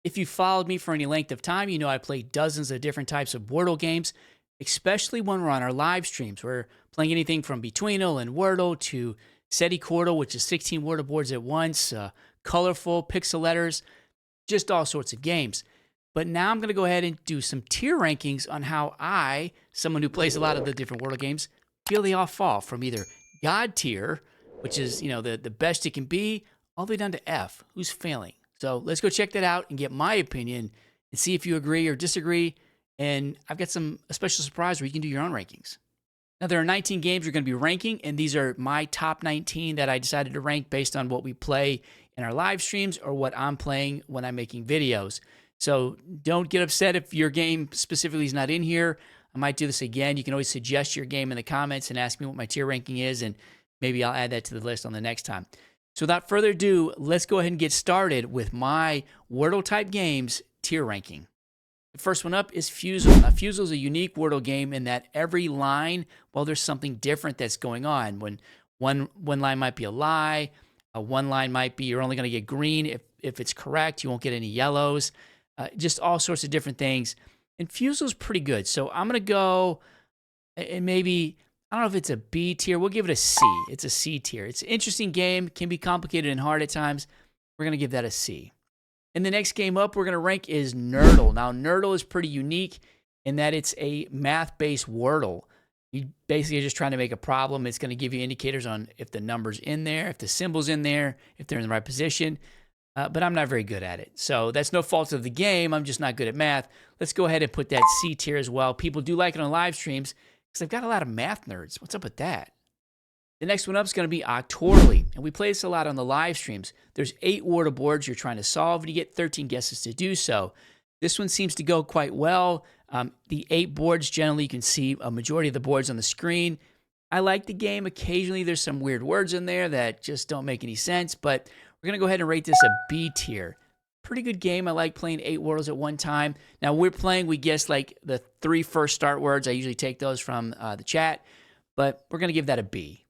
If you followed me for any length of time, you know I play dozens of different types of Wordle games, especially when we're on our live streams. We're playing anything from Betweenle and Wordle to Sedecordle, which is 16 Wordle boards at once, Colorfle, Pixletters, just all sorts of games. But now I'm going to go ahead and do some tier rankings on how I, someone who plays a lot of the different Wordle games, feel they all fall from either God tier, which is, the best it can be, all the way down to F, who's failing. So let's go check that out and get my opinion and see if you agree or disagree. And I've got a special surprise where you can do your own rankings. Now, there are 19 games we're going to be ranking, and these are my top 19 that I decided to rank based on what we play in our live streams or what I'm playing when I'm making videos. So don't get upset if your game specifically is not in here. I might do this again. You can always suggest your game in the comments and ask me what my tier ranking is, and maybe I'll add that to the list on the next time. So without further ado, let's go ahead and get started with my Wordle-type games tier ranking. The first one up is Fusele. Now, Fusele is a unique Wordle game in that every line, well, there's something different that's going on. When one line might be a lie, one line might be you're only going to get green if it's correct. You won't get any yellows. Just all sorts of different things. And Fusele's pretty good. So I'm going to go and maybe, I don't know if it's a B tier. We'll give it a C. It's a C tier. It's an interesting game. Can be complicated and hard at times. We're going to give that a C. And the next game up we're going to rank is Nerdle. Now, Nerdle is pretty unique in that it's a math-based Wordle. You basically are just trying to make a problem. It's going to give you indicators on if the number's in there, if the symbol's in there, if they're in the right position. But I'm not very good at it. So that's no fault of the game. I'm just not good at math. Let's go ahead and put that C tier as well. People do like it on live streams because I've got a lot of math nerds. What's up with that? The next one up is going to be Octordly, and we play this a lot on the live streams. There's 8 Wordle boards you're trying to solve, and you get 13 guesses to do so. This one seems to go quite well. The 8 boards, generally, you can see a majority of the boards on the screen. I like the game. Occasionally, there's some weird words in there that just don't make any sense, but we're going to go ahead and rate this a B tier. Pretty good game. I like playing 8 Wordles at one time. Now, we're playing, we guess, like the 3 first start words. I usually take those from the chat, but we're going to give that a B.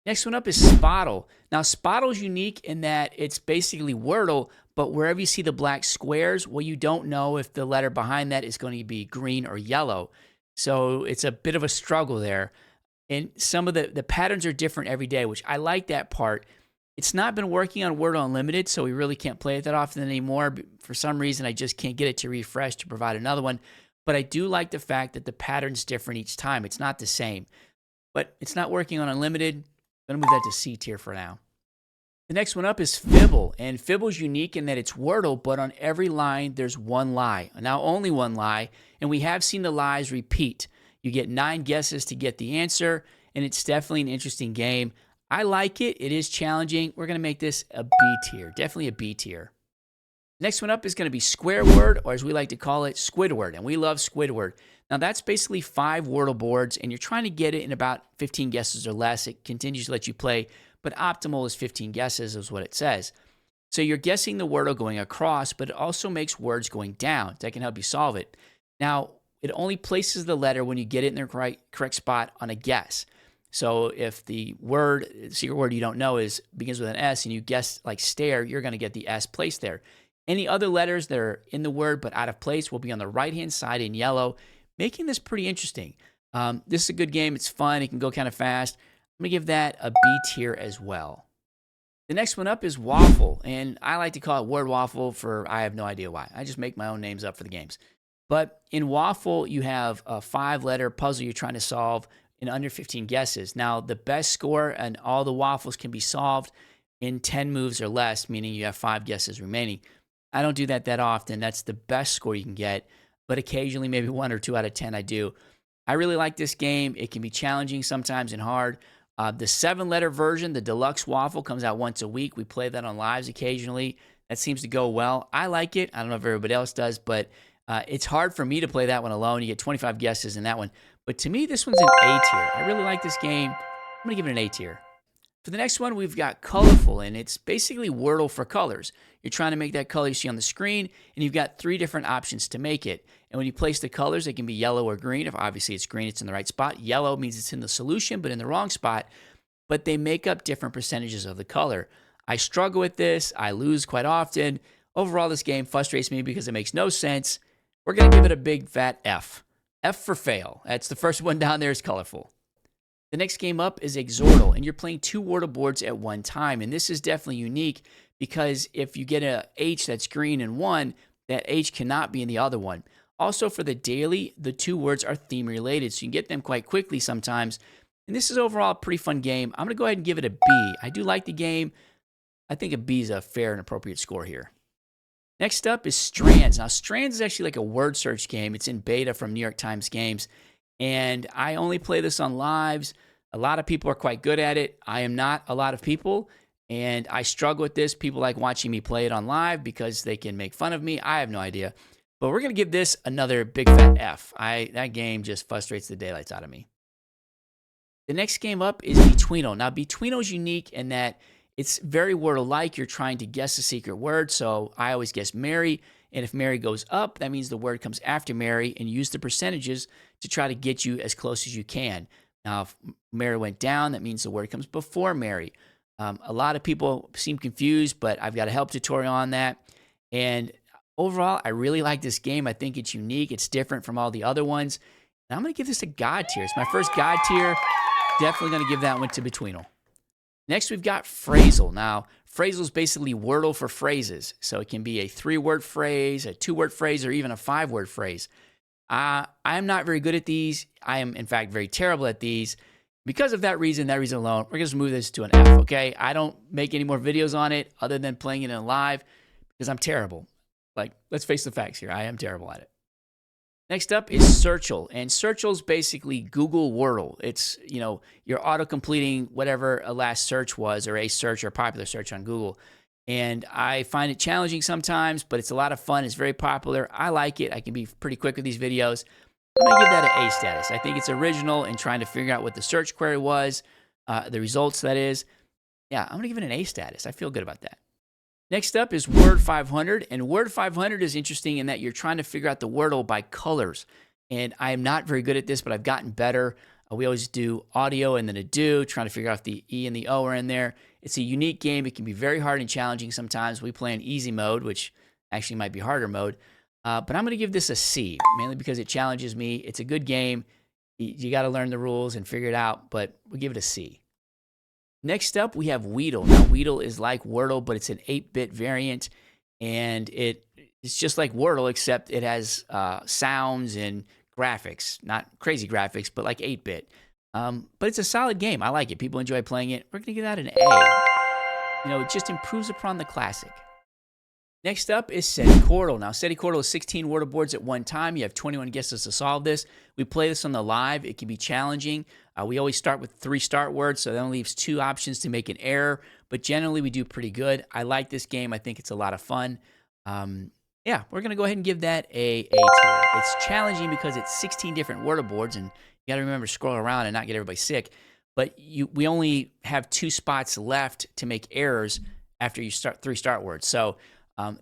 Next one up is Spotle. Now, Spotle is unique in that it's basically Wordle, but wherever you see the black squares, well, you don't know if the letter behind that is going to be green or yellow. So it's a bit of a struggle there. And some of the patterns are different every day, which I like that part. It's not been working on Wordle Unlimited, so we really can't play it that often anymore. For some reason, I just can't get it to refresh to provide another one. But I do like the fact that the pattern's different each time. It's not the same. But it's not working on Unlimited. I'm going to move that to C tier for now. The next one up is Fible. And Fible is unique in that it's Wordle, but on every line, there's one lie. Now, only one lie. And we have seen the lies repeat. You get 9 guesses to get the answer, and it's definitely an interesting game. I like it. It is challenging. We're going to make this a B tier. Definitely a B tier. Next one up is going to be Squareword, or as we like to call it, Squidward. And we love Squidward. Now, that's basically 5 Wordle boards, and you're trying to get it in about 15 guesses or less. It continues to let you play, but optimal is 15 guesses is what it says. So you're guessing the Wordle going across, but it also makes words going down. That can help you solve it. Now, it only places the letter when you get it in the correct spot on a guess. So if the secret word you don't know begins with an S and you guess like stare, you're going to get the S placed there. Any other letters that are in the word but out of place will be on the right-hand side in yellow, making this pretty interesting. This is a good game. It's fun. It can go kind of fast. I'm going to give that a B tier as well. The next one up is Waffle, and I like to call it Word Waffle for I have no idea why. I just make my own names up for the games. But in Waffle, you have a 5-letter puzzle you're trying to solve in under 15 guesses. Now, the best score and all the waffles can be solved in 10 moves or less, meaning you have 5 guesses remaining. I don't do that often. That's the best score you can get, but occasionally maybe 1 or 2 out of 10 I do. I really like this game. It can be challenging sometimes and hard. The 7-letter version, the deluxe waffle, comes out once a week. We play that on lives occasionally. That seems to go well. I like it. I don't know if everybody else does, but it's hard for me to play that one alone. You get 25 guesses in that one. But to me, this one's an A tier. I really like this game. I'm going to give it an A tier. For the next one, we've got Colorfle, and it's basically Wordle for colors. You're trying to make that color you see on the screen, and you've got 3 different options to make it. And when you place the colors, they can be yellow or green. If obviously it's green, it's in the right spot. Yellow means it's in the solution, but in the wrong spot. But they make up different percentages of the color. I struggle with this. I lose quite often. overall, this game frustrates me because it makes no sense. We're going to give it a big fat F. F for fail. That's the first one down there is Colorfle. The next game up is Xordle, and you're playing 2 Wordle boards at one time. And this is definitely unique because if you get a H that's green in one, that H cannot be in the other one. Also, for the daily, the 2 words are theme related, so you can get them quite quickly sometimes. And this is overall a pretty fun game. I'm going to go ahead and give it a B. I do like the game. I think a B is a fair and appropriate score here. Next up is Strands. Now, Strands is actually like a word search game. It's in beta from New York Times Games. And I only play this on lives. A lot of people are quite good at it. I am not a lot of people, and I struggle with this. People like watching me play it on live because they can make fun of me. I have no idea. But we're going to give this another big fat F. That game just frustrates the daylights out of me. The next game up is Betweenle. Now, Betweenle is unique in that it's very Wordle-like. You're trying to guess a secret word, so I always guess Mary. And if Mary goes up, that means the word comes after Mary, and use the percentages to try to get you as close as you can. Now, if Mary went down, that means the word comes before Mary. A lot of people seem confused, but I've got a help tutorial on that. And overall, I really like this game. I think it's unique. It's different from all the other ones. And I'm going to give this a God tier. It's my first God tier. Definitely going to give that one to Betweenle. Next, we've got Phrazle. Now, Phrazle is basically Wordle for phrases. So it can be a 3-word phrase, a 2-word phrase, or even a 5-word phrase. I'm not very good at these. I am, in fact, very terrible at these. Because of that reason alone, we're going to move this to an F, okay? I don't make any more videos on it other than playing it in live because I'm terrible. Like, let's face the facts here. I am terrible at it. Next up is Searchle, and Searchle is basically Google Wordle. It's, you're auto-completing whatever a last search was, or a search or popular search on Google. And I find it challenging sometimes, but it's a lot of fun. It's very popular. I like it. I can be pretty quick with these videos. I'm going to give that an A status. I think it's original in trying to figure out what the search query was, the results, that is. Yeah, I'm going to give it an A status. I feel good about that. Next up is Word 500, and Word 500 is interesting in that you're trying to figure out the Wordle by colors. And I am not very good at this, but I've gotten better. We always do audio and then a do, trying to figure out if the E and the O are in there. It's a unique game. It can be very hard and challenging sometimes. We play in easy mode, which actually might be harder mode. But I'm going to give this a C, mainly because it challenges me. It's a good game. You got to learn the rules and figure it out, but we'll give it a C. Next up, we have Wheeldle. Now, Wheeldle is like Wordle, but it's an 8-bit variant, and it's just like Wordle, except it has sounds and graphics. Not crazy graphics, but like 8-bit. But it's a solid game. I like it. People enjoy playing it. We're going to give that an A. It just improves upon the classic. Next up is Sedecordle. Now, Sedecordle is 16 Wordle boards at one time. You have 21 guesses to solve this. We play this on the live. It can be challenging. We always start with 3 start words, so that only leaves 2 options to make an error. But generally, we do pretty good. I like this game. I think it's a lot of fun. Yeah, we're going to go ahead and give that a tier. It's challenging because it's 16 different Wordle boards, and you got to remember to scroll around and not get everybody sick. But we only have 2 spots left to make errors after you start 3 start words. So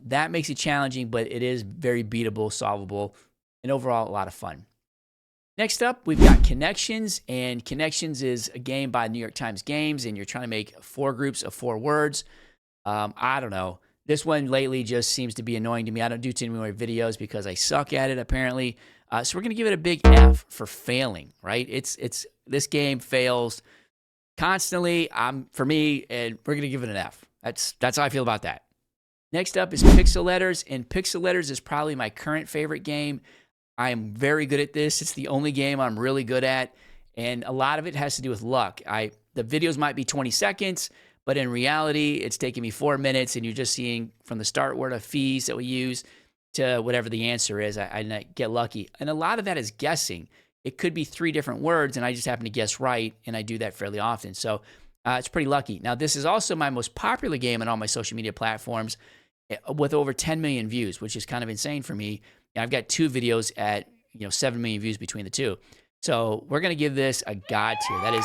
that makes it challenging, but it is very beatable, solvable, and overall a lot of fun. Next up, we've got Connections, and Connections is a game by New York Times Games, and you're trying to make 4 groups of 4 words. I don't know. This one lately just seems to be annoying to me. I don't do too many more videos because I suck at it, apparently. So we're going to give it a big F for failing, right? This game fails constantly for me, and we're going to give it an F. That's how I feel about that. Next up is Pixletters, and Pixletters is probably my current favorite game. I am very good at this. It's the only game I'm really good at, and a lot of it has to do with luck. The videos might be 20 seconds, but in reality, it's taking me 4 minutes, and you're just seeing from the start word of fees that we use to whatever the answer is. I get lucky, and a lot of that is guessing. It could be 3 different words, and I just happen to guess right, and I do that fairly often, so it's pretty lucky. Now, this is also my most popular game on all my social media platforms, with over 10 million views, which is kind of insane for me. I've got 2 videos at 7 million views between the 2. So we're going to give this a God tier. That is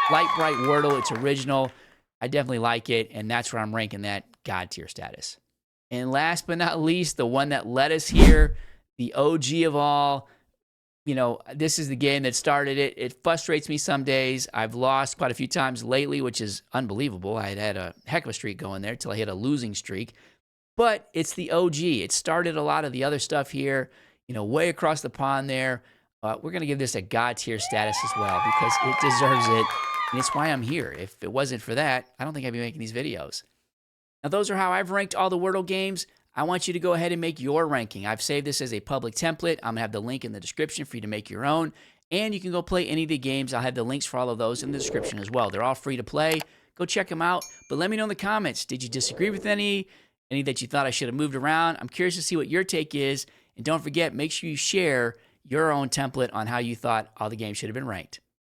light bright Wordle. It's original. I definitely like it, and that's where I'm ranking that God tier status. And last but not least, the one that led us here, the OG of all. This is the game that started it. It frustrates me some days. I've lost quite a few times lately, which is unbelievable. I had a heck of a streak going there till I hit a losing streak. but it's the OG. It started a lot of the other stuff here, way across the pond there. We're going to give this a God tier status as well because it deserves it. And it's why I'm here. If it wasn't for that, I don't think I'd be making these videos. Now, those are how I've ranked all the Wordle games. I want you to go ahead and make your ranking. I've saved this as a public template. I'm going to have the link in the description for you to make your own. And you can go play any of the games. I'll have the links for all of those in the description as well. They're all free to play. Go check them out. But let me know in the comments. Did you disagree with any that you thought I should have moved around? I'm curious to see what your take is. And don't forget, make sure you share your own template on how you thought all the games should have been ranked.